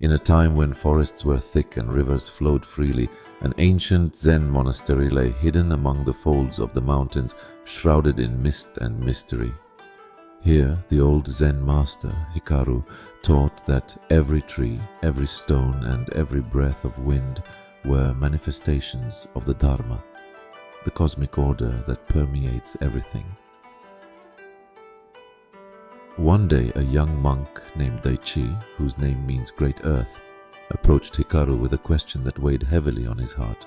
In a time when forests were thick and rivers flowed freely, an ancient Zen monastery lay hidden among the folds of the mountains, shrouded in mist and mystery. Here, the old Zen Master Hikaru taught that every tree, every stone, and every breath of wind were manifestations of the Dharma, the cosmic order that permeates everything. One day, a young monk named Daichi, whose name means Great Earth, approached Hikaru with a question that weighed heavily on his heart.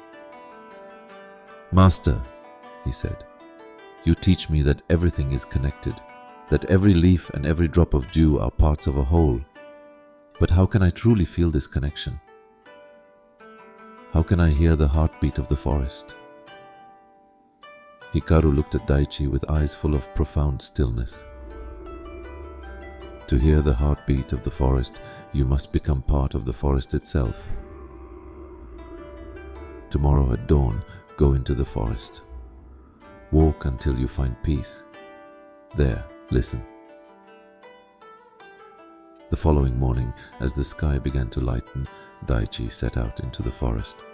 "Master," he said, "you teach me that everything is connected, that every leaf and every drop of dew are parts of a whole. But how can I truly feel this connection? How can I hear the heartbeat of the forest?" Hikaru looked at Daichi with eyes full of profound stillness. To hear the heartbeat of the forest, you must become part of the forest itself. Tomorrow at dawn, go into the forest. Walk until you find peace. There, listen. The following morning, as the sky began to lighten, Daichi set out into the forest.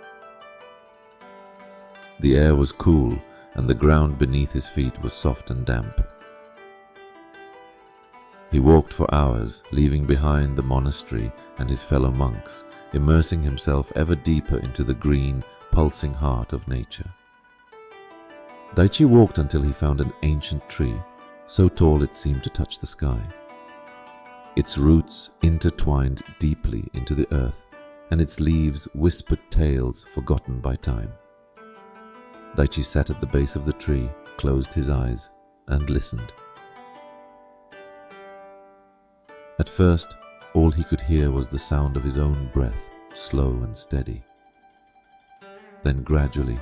The air was cool, and the ground beneath his feet was soft and damp. He walked for hours, leaving behind the monastery and his fellow monks, immersing himself ever deeper into the green, pulsing heart of nature. Daichi walked until he found an ancient tree, so tall it seemed to touch the sky. Its roots intertwined deeply into the earth, and its leaves whispered tales forgotten by time. Daichi sat at the base of the tree, closed his eyes, and listened. At first, all he could hear was the sound of his own breath, slow and steady. Then gradually,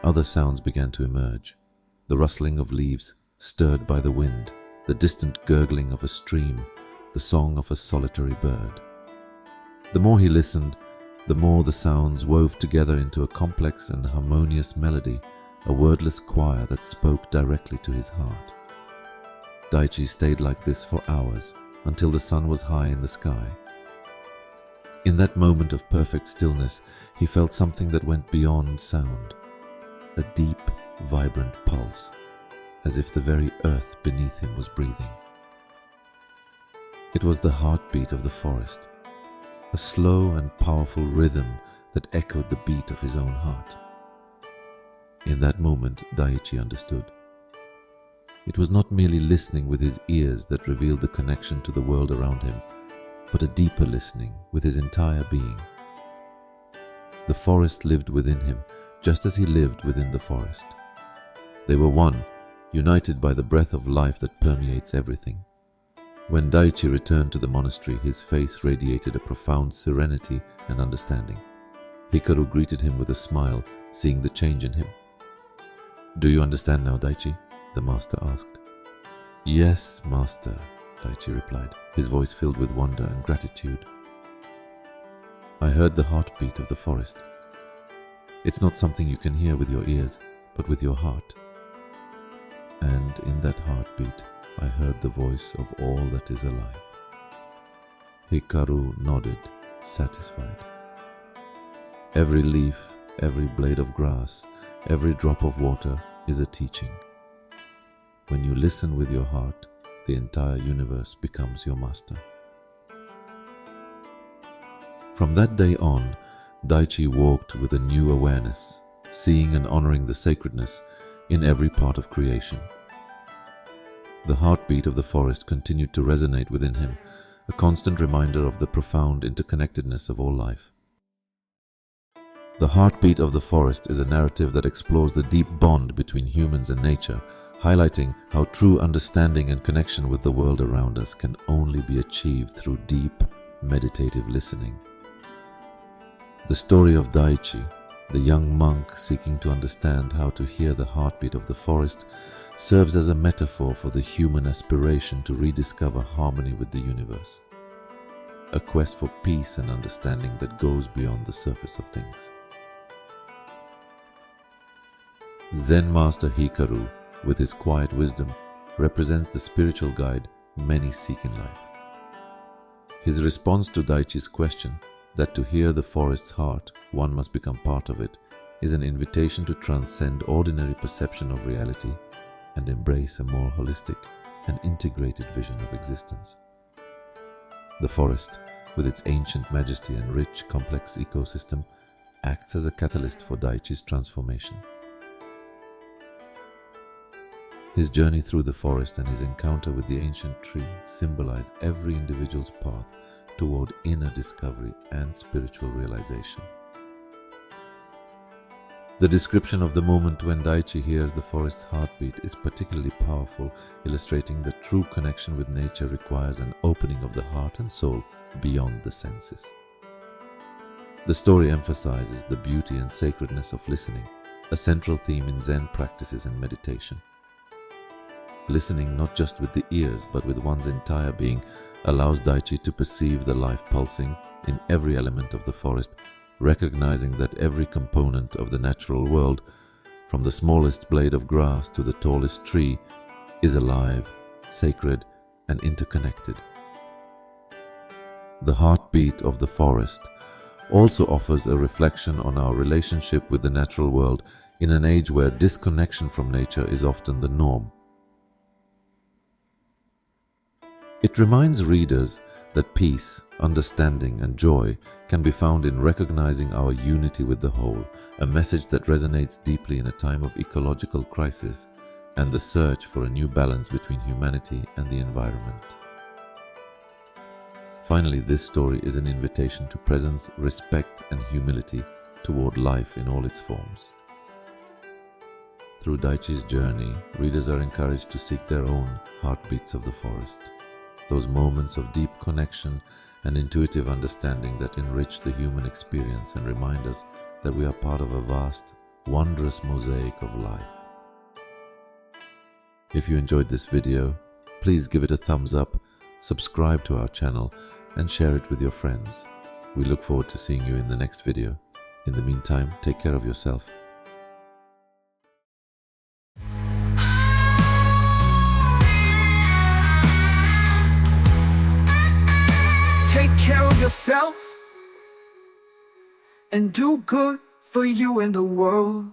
other sounds began to emerge: the rustling of leaves stirred by the wind, the distant gurgling of a stream, the song of a solitary bird. The more he listened, the more the sounds wove together into a complex and harmonious melody, a wordless choir that spoke directly to his heart. Daichi stayed like this for hours, until the sun was high in the sky. In that moment of perfect stillness, he felt something that went beyond sound, a deep, vibrant pulse, as if the very earth beneath him was breathing. It was the heartbeat of the forest, a slow and powerful rhythm that echoed the beat of his own heart. In that moment, Daichi understood. It was not merely listening with his ears that revealed the connection to the world around him, but a deeper listening with his entire being. The forest lived within him, just as he lived within the forest. They were one, united by the breath of life that permeates everything. When Daichi returned to the monastery, his face radiated a profound serenity and understanding. Hikaru greeted him with a smile, seeing the change in him. "Do you understand now, Daichi?" the master asked. "Yes, master," Daichi replied, his voice filled with wonder and gratitude. "I heard the heartbeat of the forest. It's not something you can hear with your ears, but with your heart. And in that heartbeat, I heard the voice of all that is alive." Hikaru nodded, satisfied. Every leaf, every blade of grass, every drop of water is a teaching. When you listen with your heart, the entire universe becomes your master. From that day on, Daichi walked with a new awareness, seeing and honoring the sacredness in every part of creation. The heartbeat of the forest continued to resonate within him, a constant reminder of the profound interconnectedness of all life. The heartbeat of the forest is a narrative that explores the deep bond between humans and nature, highlighting how true understanding and connection with the world around us can only be achieved through deep, meditative listening. The story of Daichi, the young monk seeking to understand how to hear the heartbeat of the forest, serves as a metaphor for the human aspiration to rediscover harmony with the universe, a quest for peace and understanding that goes beyond the surface of things. Zen Master Hikaru, with his quiet wisdom, represents the spiritual guide many seek in life. His response to Daichi's question, that to hear the forest's heart, one must become part of it, is an invitation to transcend ordinary perception of reality and embrace a more holistic and integrated vision of existence. The forest, with its ancient majesty and rich, complex ecosystem, acts as a catalyst for Daichi's transformation. His journey through the forest and his encounter with the ancient tree symbolize every individual's path toward inner discovery and spiritual realization. The description of the moment when Daichi hears the forest's heartbeat is particularly powerful, illustrating that true connection with nature requires an opening of the heart and soul beyond the senses. The story emphasizes the beauty and sacredness of listening, a central theme in Zen practices and meditation. Listening not just with the ears but with one's entire being allows Daichi to perceive the life pulsing in every element of the forest, recognizing that every component of the natural world, from the smallest blade of grass to the tallest tree, is alive, sacred, and interconnected. The heartbeat of the forest also offers a reflection on our relationship with the natural world in an age where disconnection from nature is often the norm. It reminds readers that peace, understanding, and joy can be found in recognizing our unity with the whole, a message that resonates deeply in a time of ecological crisis and the search for a new balance between humanity and the environment. Finally, this story is an invitation to presence, respect, and humility toward life in all its forms. Through Daichi's journey, readers are encouraged to seek their own heartbeats of the forest, those moments of deep connection and intuitive understanding that enrich the human experience and remind us that we are part of a vast, wondrous mosaic of life. If you enjoyed this video, please give it a thumbs up, subscribe to our channel, and share it with your friends. We look forward to seeing you in the next video. In the meantime, take care of yourself. Take care of yourself and do good for you and the world.